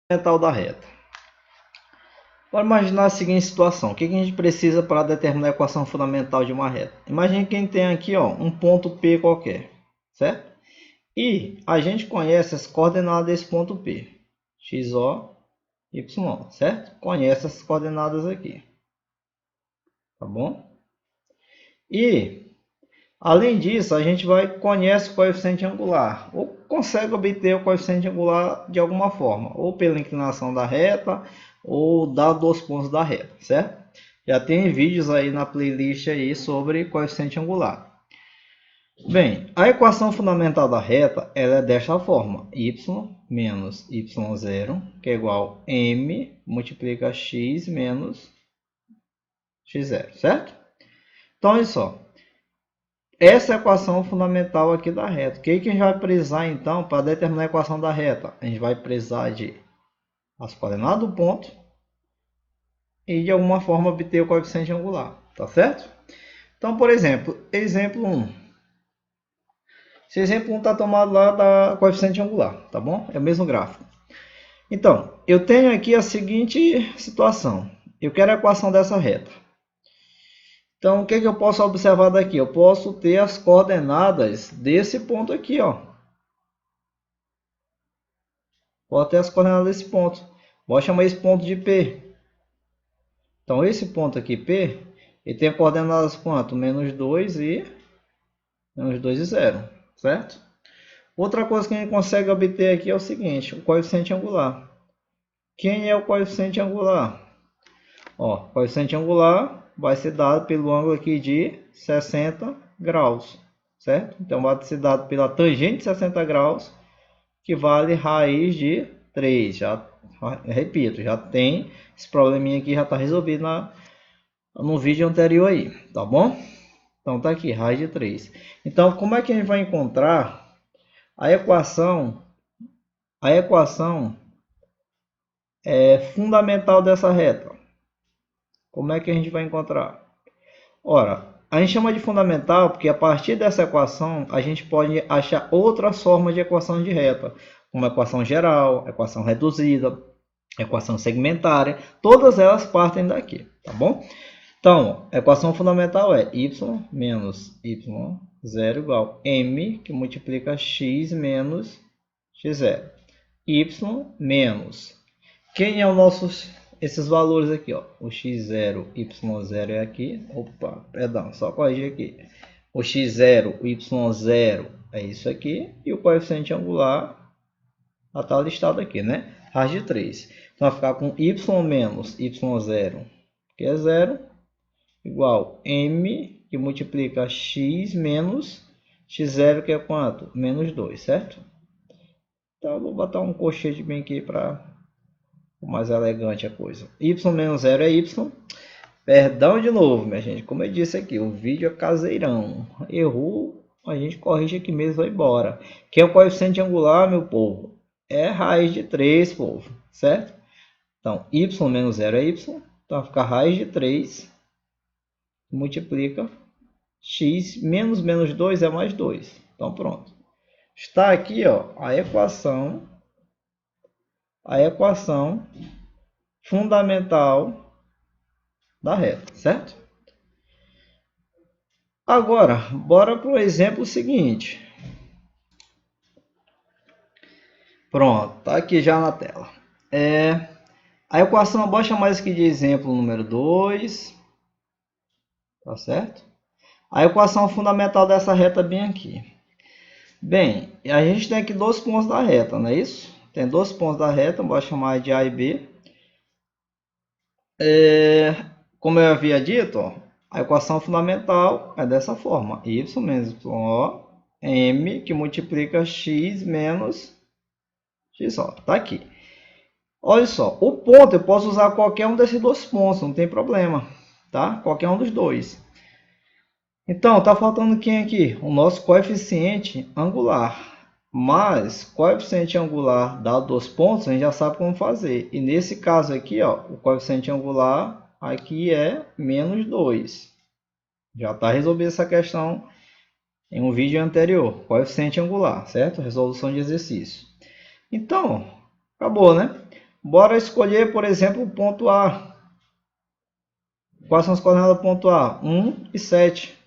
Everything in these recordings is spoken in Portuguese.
Fundamental da reta. Vamos imaginar a seguinte situação. O que a gente precisa para determinar a equação fundamental de uma reta? Imagine que a gente tem aqui um ponto P qualquer, certo? E a gente conhece as coordenadas desse ponto P. XO, YO, certo? Conhece essas coordenadas aqui. Tá bom? E, além disso, a gente conhece o coeficiente angular. Ou consegue obter o coeficiente angular de alguma forma. Ou pela inclinação da reta, ou dado dos pontos da reta, certo? Já tem vídeos aí na playlist aí sobre coeficiente angular. Bem, a equação fundamental da reta ela é desta forma: y menos y0, que é igual a m multiplica x menos x0, certo? Então, olha só. Essa é a equação fundamental aqui da reta. O que a gente vai precisar, então, para determinar a equação da reta? A gente vai precisar de as coordenadas do ponto e, de alguma forma, obter o coeficiente angular, tá certo? Então, por exemplo, exemplo 1. Esse exemplo 1 está tomado lá da coeficiente angular, tá bom? É o mesmo gráfico. Então, eu tenho aqui a seguinte situação. Eu quero a equação dessa reta. Então, o que eu posso observar daqui? Eu posso ter as coordenadas desse ponto aqui, ó. Vou ter as coordenadas desse ponto. Vou chamar esse ponto de P. Então, esse ponto aqui, P, ele tem coordenadas quanto? Menos 2 e 0, certo? Outra coisa que a gente consegue obter aqui é o seguinte, o coeficiente angular. Quem é o coeficiente angular? Ó, o coeficiente angular vai ser dado pelo ângulo aqui de 60 graus, certo? Então, vai ser dado pela tangente de 60 graus, que vale raiz de 3. Já, repito, já tem esse probleminha aqui, já está resolvido no vídeo anterior aí, tá bom? Então, tá aqui, raiz de 3. Então, como é que a gente vai encontrar a equação fundamental dessa reta? Como é que a gente vai encontrar? Ora, a gente chama de fundamental porque a partir dessa equação a gente pode achar outras formas de equação de reta, como equação geral, equação reduzida, equação segmentária, todas elas partem daqui, tá bom? Então, a equação fundamental é y menos y0 igual a m, que multiplica x menos x0. Y menos, quem é o nosso, esses valores aqui, ó, o x0, y0 é aqui, opa, perdão, só corrigir aqui, o x0, o y0 é isso aqui, e o coeficiente angular está listado aqui, né, raiz de 3. Então, vai ficar com y menos y0, que é 0, igual m, que multiplica x menos x0, que é quanto? Menos 2, certo? Então, eu vou botar um colchete bem aqui para mais elegante a coisa. Y menos 0 é y. Perdão de novo, minha gente. Como eu disse aqui, o vídeo é caseirão. Errou, a gente corrige aqui mesmo e vai embora. Que é o coeficiente angular, meu povo? É raiz de 3, povo. Certo? Então, y menos 0 é y. Então, vai ficar raiz de 3. Multiplica x menos menos 2 é mais 2. Então, pronto. Está aqui, ó, a equação fundamental da reta, certo? Agora, bora para o exemplo seguinte. Pronto, tá aqui já na tela. A equação, vou chamar isso aqui de exemplo número 2. Tá certo? A equação fundamental dessa reta bem aqui. Bem, a gente tem aqui dois pontos da reta, não é isso? Tem dois pontos da reta, vou chamar de A e B. Como eu havia dito, ó, a equação fundamental é dessa forma. Y menos Y, M, que multiplica x menos x, ó, tá aqui. Olha só, o ponto eu posso usar qualquer um desses dois pontos, não tem problema, tá? Qualquer um dos dois. Então, tá faltando quem aqui? O nosso coeficiente angular. Mas, coeficiente angular dado dos pontos, a gente já sabe como fazer. E nesse caso aqui, ó, o coeficiente angular aqui é menos 2. Já está resolvida essa questão em um vídeo anterior. Coeficiente angular, certo? Resolução de exercício. Então, acabou, né? Bora escolher, por exemplo, o ponto A. Quais são as coordenadas do ponto A? 1 e 7.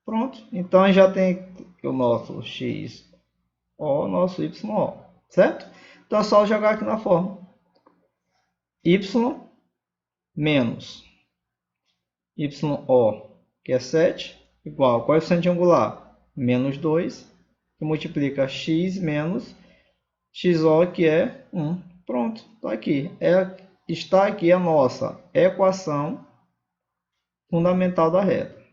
Pronto. Então já tem o nosso x, o nosso y, o, certo? Então é só jogar aqui na forma. Y menos YO, que é 7, igual coeficiente angular, menos 2, que multiplica x menos XO, que é 1. Pronto, está aqui. Está aqui a nossa equação fundamental da reta.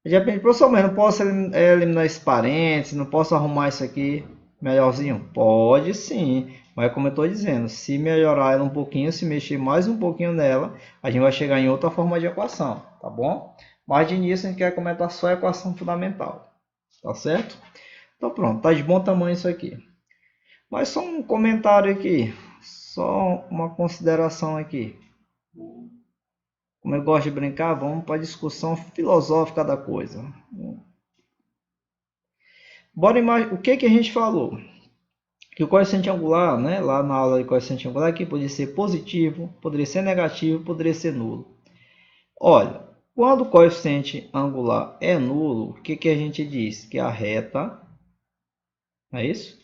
De repente, professor, mas não posso eliminar esse parênteses, não posso arrumar isso aqui melhorzinho? Pode sim, mas como eu estou dizendo, se melhorar ela um pouquinho, se mexer mais um pouquinho nela, a gente vai chegar em outra forma de equação, tá bom? Mas de início a gente quer comentar só a equação fundamental, tá certo? Então pronto, tá de bom tamanho isso aqui. Mas só um comentário aqui, só uma consideração aqui. Como eu gosto de brincar, vamos para a discussão filosófica da coisa. Bora imaginar, o que a gente falou? Que o coeficiente angular, né, lá na aula de coeficiente angular, aqui poderia ser positivo, poderia ser negativo, poderia ser nulo. Olha, quando o coeficiente angular é nulo, o que a gente diz? Que a reta, é isso?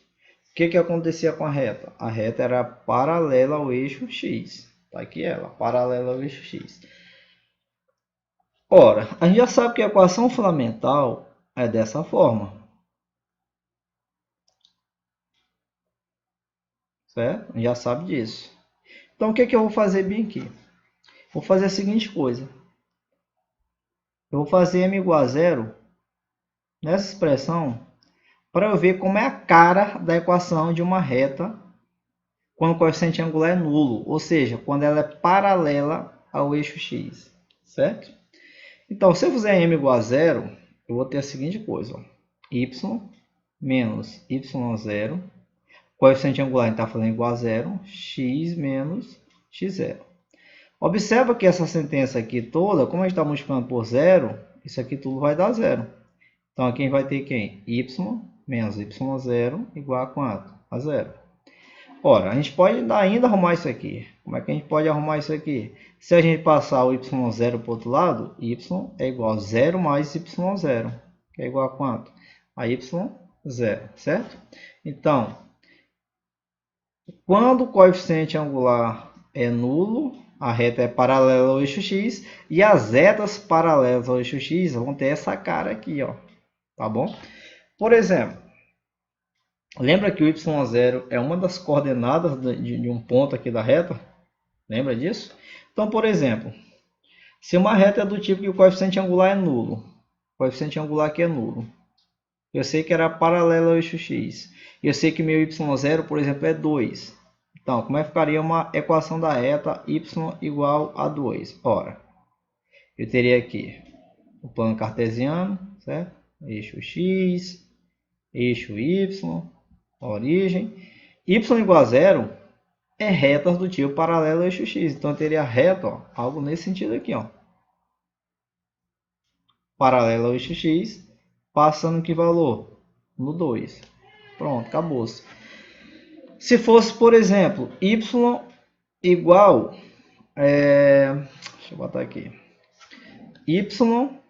O que acontecia com a reta? A reta era paralela ao eixo x. Está aqui ela, paralela ao eixo x. Ora, a gente já sabe que a equação fundamental é dessa forma. Certo? A gente já sabe disso. Então, o que eu vou fazer bem aqui? Vou fazer a seguinte coisa. Eu vou fazer m igual a zero nessa expressão para eu ver como é a cara da equação de uma reta quando o coeficiente angular é nulo, ou seja, quando ela é paralela ao eixo x, certo? Então, se eu fizer m igual a zero, eu vou ter a seguinte coisa, ó, y menos y0, coeficiente angular está falando igual a zero, x menos x0. Observa que essa sentença aqui toda, como a gente está multiplicando por zero, isso aqui tudo vai dar zero. Então, aqui a gente vai ter quem? Y menos y0 igual a quanto? A zero. Ora, a gente pode ainda arrumar isso aqui. Como é que a gente pode arrumar isso aqui? Se a gente passar o y0 para o outro lado, y é igual a 0 mais y0, que é igual a quanto? A y0, certo? Então, quando o coeficiente angular é nulo, a reta é paralela ao eixo x, e as retas paralelas ao eixo x vão ter essa cara aqui, ó. Tá bom? Por exemplo, lembra que o y0 é uma das coordenadas de um ponto aqui da reta? Lembra disso? Então, por exemplo, se uma reta é do tipo que o coeficiente angular é nulo, o coeficiente angular aqui é nulo, eu sei que era paralelo ao eixo x, e eu sei que meu y0, por exemplo, é 2. Então, como é que ficaria uma equação da reta y igual a 2? Ora, eu teria aqui o plano cartesiano, certo? Eixo x, eixo y, origem. Y igual a 0 é retas do tipo paralelo ao eixo x. Então, eu teria reta, ó, algo nesse sentido aqui, ó. Paralelo ao eixo x, passando que valor? No 2. Pronto, acabou-se. Se fosse, por exemplo, y igual... deixa eu botar aqui. Y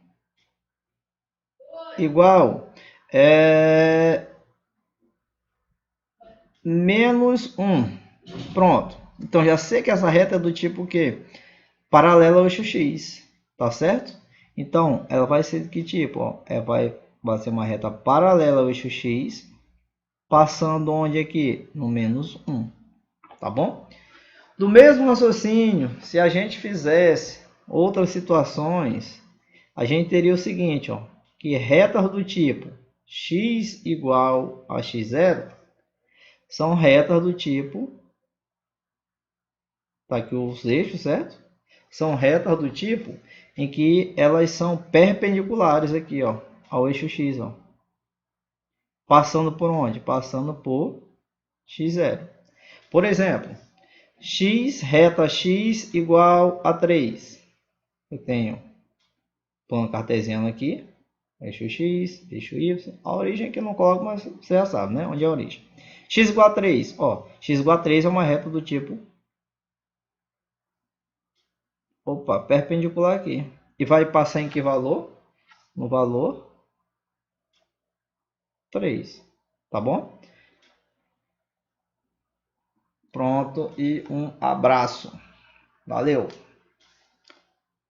igual... menos 1. Pronto. Então, já sei que essa reta é do tipo que? Paralela ao eixo x. Tá certo? Então, ela vai ser de que tipo? Ó? Vai ser uma reta paralela ao eixo x, passando onde aqui? No menos 1. Tá bom? Do mesmo raciocínio, se a gente fizesse outras situações, a gente teria o seguinte, ó, que retas do tipo x igual a x0 são retas do tipo, tá aqui os eixos, certo? São retas do tipo em que elas são perpendiculares aqui, ó, ao eixo x, ó. Passando por onde? Passando por x0. Por exemplo, x, reta x igual a 3. Eu tenho plano cartesiano aqui, eixo x, eixo y. A origem aqui eu não coloco, mas você já sabe, né? Onde é a origem. x igual a 3. Ó, x igual a 3 é uma reta do tipo... Opa, perpendicular aqui. E vai passar em que valor? No valor 3. Tá bom? Pronto, e um abraço. Valeu!